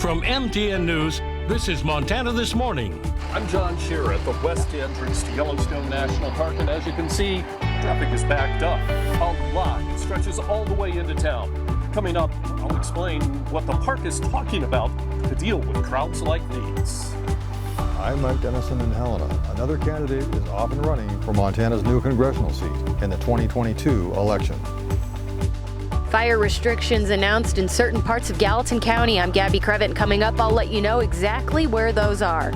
From MTN News, this is Montana This Morning. I'm John Shearer at the west entrance to Yellowstone National Park, and as you can see, traffic is backed up a lot. It stretches all the way into town. Coming up, I'll explain what the park is talking about to deal with crowds like these. I'm Mike Dennison in Helena. Another candidate is off and running for Montana's new congressional seat in the 2022 election. Fire restrictions announced in certain parts of Gallatin County. I'm Gabby Crevett. Coming up, I'll let you know exactly where those are.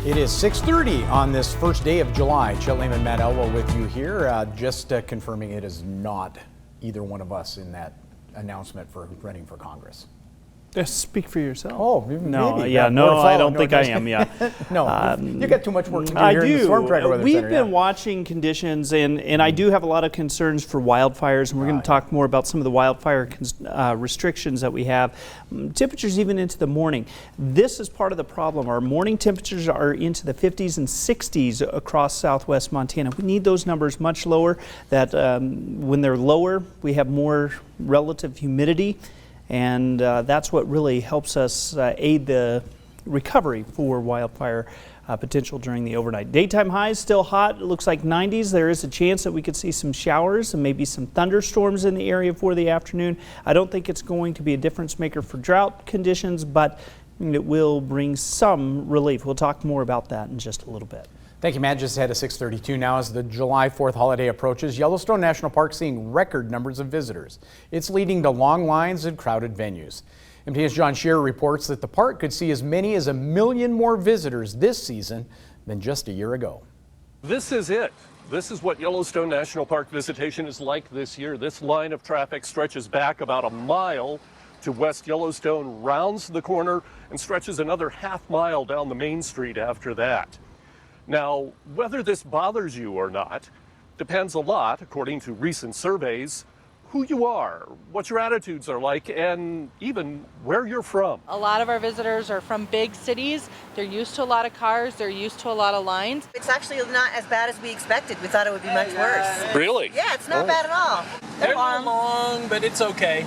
It is 6:30 on this first day of July. Chet Lehman, Matt Elwell with you here. Just confirming it is not either one of us in that announcement for running for Congress. Speak for yourself. Oh, no, maybe. yeah, no, I don't think I am. Yeah, no, you got too much work to do I here do. in the Storm Tracker Weather We've Center, been watching conditions, and I do have a lot of concerns for wildfires, and we're going to talk more about some of the wildfire restrictions that we have. Temperatures even into the morning. This is part of the problem. Our morning temperatures are into the 50s and 60s across southwest Montana. We need those numbers much lower. That when they're lower, we have more relative humidity. And that's what really helps us aid the recovery for wildfire potential during the overnight. Daytime highs still hot. It looks like 90s. There is a chance that we could see some showers and maybe some thunderstorms in the area for the afternoon. I don't think it's going to be a difference maker for drought conditions, but it will bring some relief. We'll talk more about that in just a little bit. Thank you, Matt. Just ahead of 6:32 now as the July 4th holiday approaches, Yellowstone National Park seeing record numbers of visitors. It's leading to long lines and crowded venues. MTN's John Shearer reports that the park could see as many as 1 million more visitors this season than just a year ago. This is it. This is what Yellowstone National Park visitation is like this year. This line of traffic stretches back about a mile to West Yellowstone, rounds the corner, and stretches another half mile down the main street after that. Now, whether this bothers you or not depends a lot, according to recent surveys, who you are, what your attitudes are like, and even where you're from. A lot of our visitors are from big cities. They're used to a lot of cars. They're used to a lot of lines. It's actually not as bad as we expected. We thought it would be much worse. Really? Yeah, it's not bad at all. They're long, but it's okay.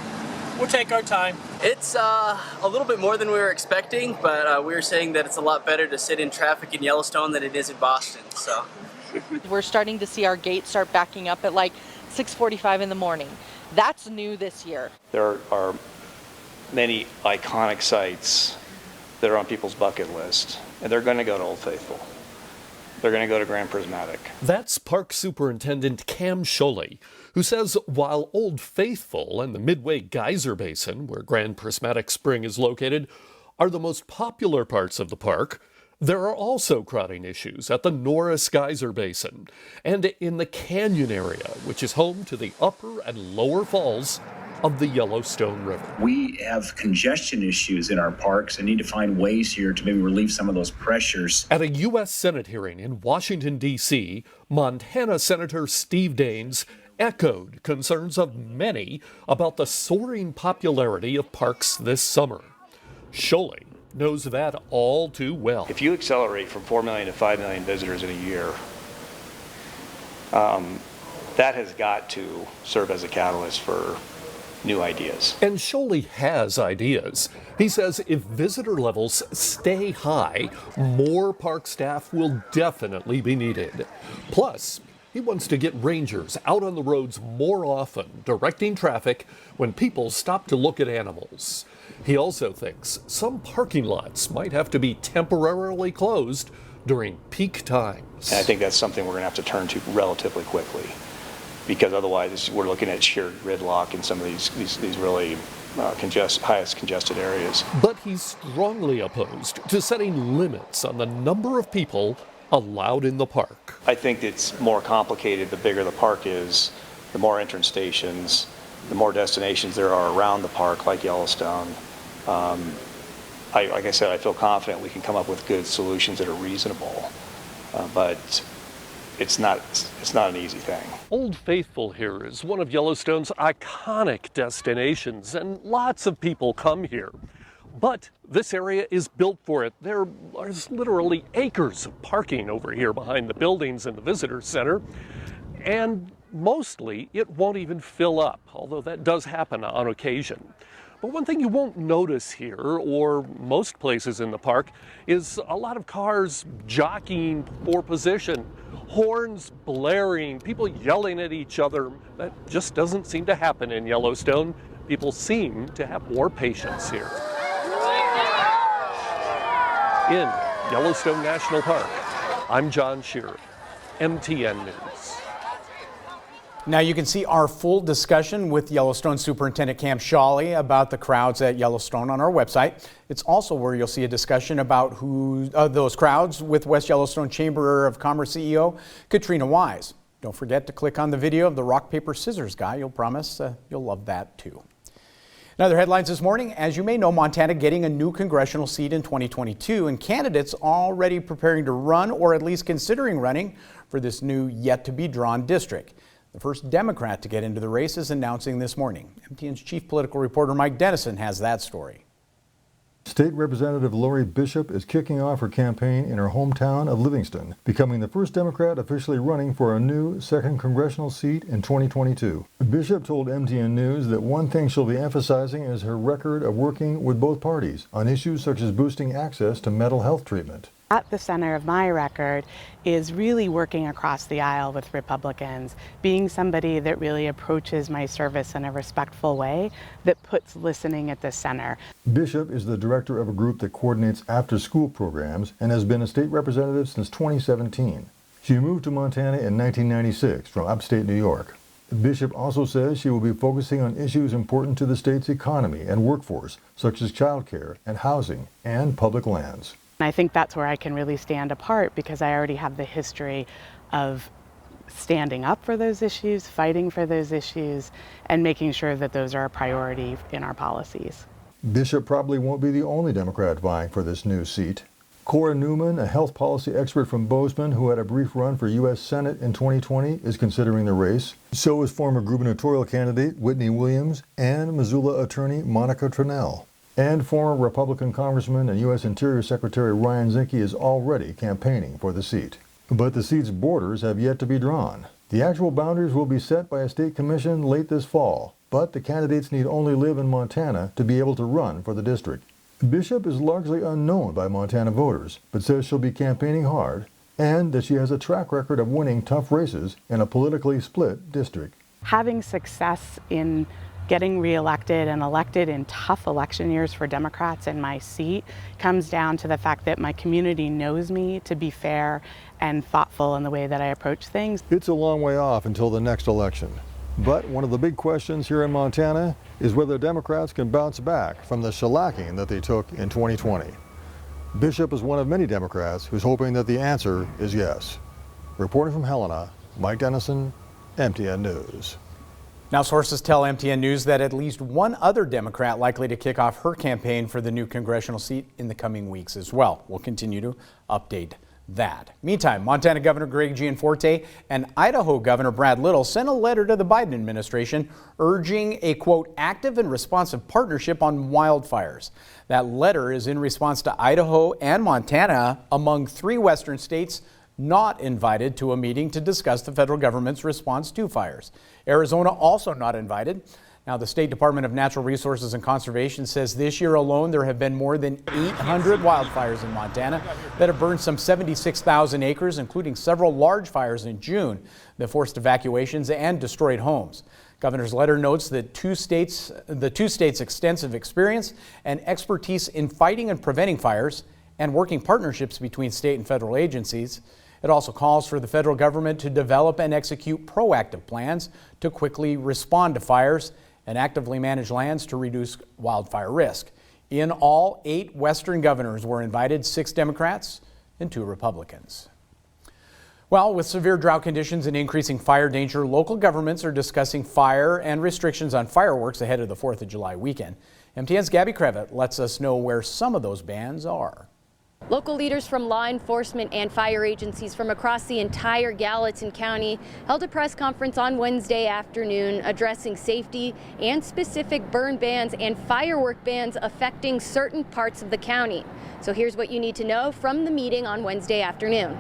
We'll take our time. It's a little bit more than we were expecting, but we were saying that it's a lot better to sit in traffic in Yellowstone than it is in Boston. So we're starting to see our gates start backing up at like 6:45 in the morning. That's new this year. There are many iconic sites that are on people's bucket list, and they're going to go to Old Faithful. They're going to go to Grand Prismatic. That's Park Superintendent Cam Sholey, who says while Old Faithful and the Midway Geyser Basin, where Grand Prismatic Spring is located, are the most popular parts of the park, there are also crowding issues at the Norris Geyser Basin and in the Canyon area, which is home to the upper and lower falls of the Yellowstone River. We have congestion issues in our parks and need to find ways here to maybe relieve some of those pressures. At a U.S. Senate hearing in Washington, D.C., Montana Senator Steve Daines echoed concerns of many about the soaring popularity of parks this summer. Sholey knows that all too well. If you accelerate from 4 million to 5 million visitors in a year, that has got to serve as a catalyst for new ideas. And Sholey has ideas. He says if visitor levels stay high, more park staff will definitely be needed. Plus, he wants to get rangers out on the roads more often, directing traffic when people stop to look at animals. He also thinks some parking lots might have to be temporarily closed during peak times. And I think that's something we're going to have to turn to relatively quickly, because otherwise we're looking at sheer gridlock in some of these really highest congested areas. But he's strongly opposed to setting limits on the number of people allowed in the park. I think it's more complicated the bigger the park is, the more entrance stations, the more destinations there are around the park, like Yellowstone. Like I said, I feel confident we can come up with good solutions that are reasonable, but it's not an easy thing. Old Faithful here is one of Yellowstone's iconic destinations, and lots of people come here. But this area is built for it. There's literally acres of parking over here behind the buildings in the visitor center, and mostly it won't even fill up, although that does happen on occasion. But one thing you won't notice here, or most places in the park, is a lot of cars jockeying for position, horns blaring, people yelling at each other. That just doesn't seem to happen in Yellowstone. People seem to have more patience here. In Yellowstone National Park, I'm John Shearer, MTN News. Now you can see our full discussion with Yellowstone Superintendent Cam Shawley about the crowds at Yellowstone on our website. It's also where you'll see a discussion about those crowds with West Yellowstone Chamber of Commerce CEO Katrina Wise. Don't forget to click on the video of the rock, paper, scissors guy. You'll promise you'll love that too. In other headlines this morning, as you may know, Montana getting a new congressional seat in 2022, and candidates already preparing to run or at least considering running for this new yet-to-be-drawn district. The first Democrat to get into the race is announcing this morning. MTN's chief political reporter Mike Dennison has that story. State Representative Lori Bishop is kicking off her campaign in her hometown of Livingston, becoming the first Democrat officially running for a new 2nd congressional seat in 2022. Bishop told MTN News that one thing she'll be emphasizing is her record of working with both parties on issues such as boosting access to mental health treatment. At the center of my record is really working across the aisle with Republicans, being somebody that really approaches my service in a respectful way that puts listening at the center. Bishop is the director of a group that coordinates after-school programs and has been a state representative since 2017. She moved to Montana in 1996 from upstate New York. Bishop also says she will be focusing on issues important to the state's economy and workforce, such as childcare and housing and public lands. I think that's where I can really stand apart because I already have the history of standing up for those issues, fighting for those issues, and making sure that those are a priority in our policies. Bishop probably won't be the only Democrat vying for this new seat. Cora Newman, a health policy expert from Bozeman who had a brief run for U.S. Senate in 2020, is considering the race. So is former gubernatorial candidate Whitney Williams and Missoula attorney Monica Tranell. And former Republican Congressman and U.S. Interior Secretary Ryan Zinke is already campaigning for the seat. But the seat's borders have yet to be drawn. The actual boundaries will be set by a state commission late this fall, but the candidates need only live in Montana to be able to run for the district. Bishop is largely unknown by Montana voters, but says she'll be campaigning hard and that she has a track record of winning tough races in a politically split district. Having success in getting reelected and elected in tough election years for Democrats in my seat comes down to the fact that my community knows me to be fair and thoughtful in the way that I approach things. It's a long way off until the next election. But one of the big questions here in Montana is whether Democrats can bounce back from the shellacking that they took in 2020. Bishop is one of many Democrats who's hoping that the answer is yes. Reporting from Helena, Mike Dennison, MTN News. Now, sources tell MTN News that at least one other Democrat likely to kick off her campaign for the new congressional seat in the coming weeks as well. We'll continue to update that. Meantime, Montana Governor Greg Gianforte and Idaho Governor Brad Little sent a letter to the Biden administration urging a, quote, active and responsive partnership on wildfires. That letter is in response to Idaho and Montana, among 3 western states, not invited to a meeting to discuss the federal government's response to fires. Arizona also not invited. Now, the State Department of Natural Resources and Conservation says this year alone there have been more than 800 wildfires in Montana that have burned some 76,000 acres, including several large fires in June that forced evacuations and destroyed homes. Governor's letter notes that the two states' extensive experience and expertise in fighting and preventing fires and working partnerships between state and federal agencies. It also calls for the federal government to develop and execute proactive plans to quickly respond to fires and actively manage lands to reduce wildfire risk. In all, 8 Western governors were invited, 6 Democrats and 2 Republicans. Well, with severe drought conditions and increasing fire danger, local governments are discussing fire and restrictions on fireworks ahead of the 4th of July weekend. MTN's Gabby Crevitt lets us know where some of those bans are. Local leaders from law enforcement and fire agencies from across the entire Gallatin County held a press conference on Wednesday afternoon addressing safety and specific burn bans and firework bans affecting certain parts of the county. So here's what you need to know from the meeting on Wednesday afternoon.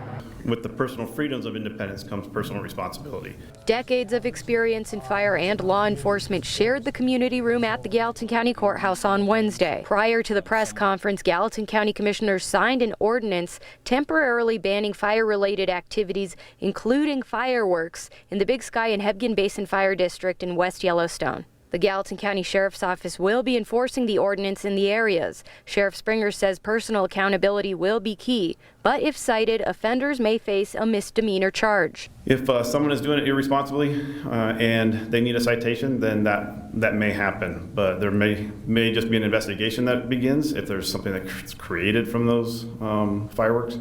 With the personal freedoms of independence comes personal responsibility. Decades of experience in fire and law enforcement shared the community room at the Gallatin County Courthouse on Wednesday. Prior to the press conference, Gallatin County commissioners signed an ordinance temporarily banning fire-related activities, including fireworks, in the Big Sky and Hebgen Basin Fire District in West Yellowstone. The Gallatin County Sheriff's Office will be enforcing the ordinance in the areas. Sheriff Springer says personal accountability will be key, but if cited, offenders may face a misdemeanor charge. If someone is doing it irresponsibly and they need a citation, then that may happen. But there may just be an investigation that begins if there's something that's created from those fireworks.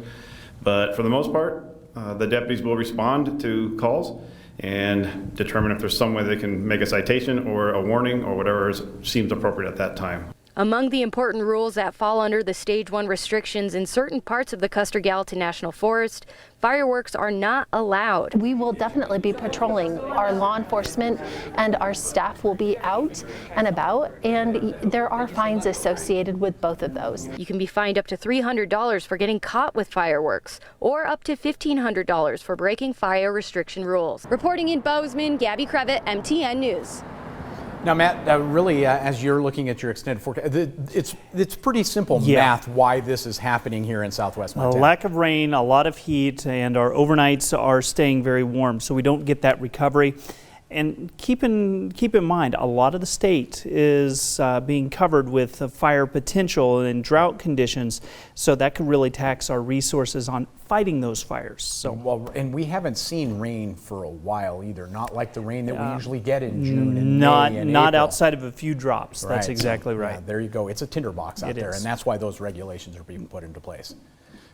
But for the most part, the deputies will respond to calls and determine if there's some way they can make a citation or a warning or whatever seems appropriate at that time. Among the important rules that fall under the Stage 1 restrictions in certain parts of the Custer-Gallatin National Forest, fireworks are not allowed. We will definitely be patrolling. Our law enforcement and our staff will be out and about, and there are fines associated with both of those. You can be fined up to $300 for getting caught with fireworks, or up to $1,500 for breaking fire restriction rules. Reporting in Bozeman, Gabby Crevitt, MTN News. Now, Matt, really, as you're looking at your extended forecast, it's pretty simple math why this is happening here in Southwest Montana. A lack of rain, a lot of heat, and our overnights are staying very warm, so we don't get that recovery. And keep in mind, a lot of the state is being covered with fire potential and drought conditions, so that could really tax our resources on fighting those fires. So, well, and we haven't seen rain for a while either. Not like the rain that we usually get in June and May and not April. Outside of a few drops. Right. That's exactly right. Yeah, there you go. It's a tinderbox out there, is. and that's why those regulations are being put into place.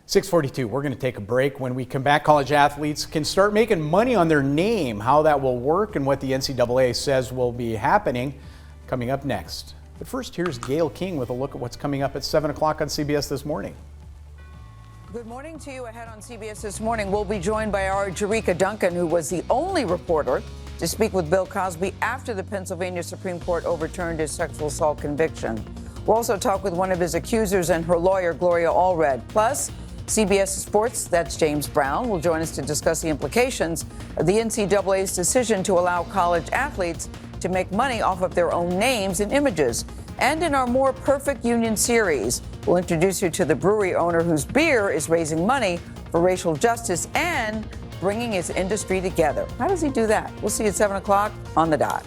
6:42, we're going to take a break. When we come back, college athletes can start making money on their name. How that will work and what the NCAA says will be happening coming up next. But first, here's Gail King with a look at what's coming up at 7 o'clock on CBS This Morning. Good morning to you. Ahead on CBS This Morning, we'll be joined by our Jerika Duncan, who was the only reporter to speak with Bill Cosby after the Pennsylvania Supreme Court overturned his sexual assault conviction. We'll also talk with one of his accusers and her lawyer, Gloria Allred. Plus, CBS Sports, that's James Brown, will join us to discuss the implications of the NCAA's decision to allow college athletes to make money off of their own names and images. And in our More Perfect Union series, we'll introduce you to the brewery owner whose beer is raising money for racial justice and bringing his industry together. How does he do that? We'll see you at 7 o'clock on the dot.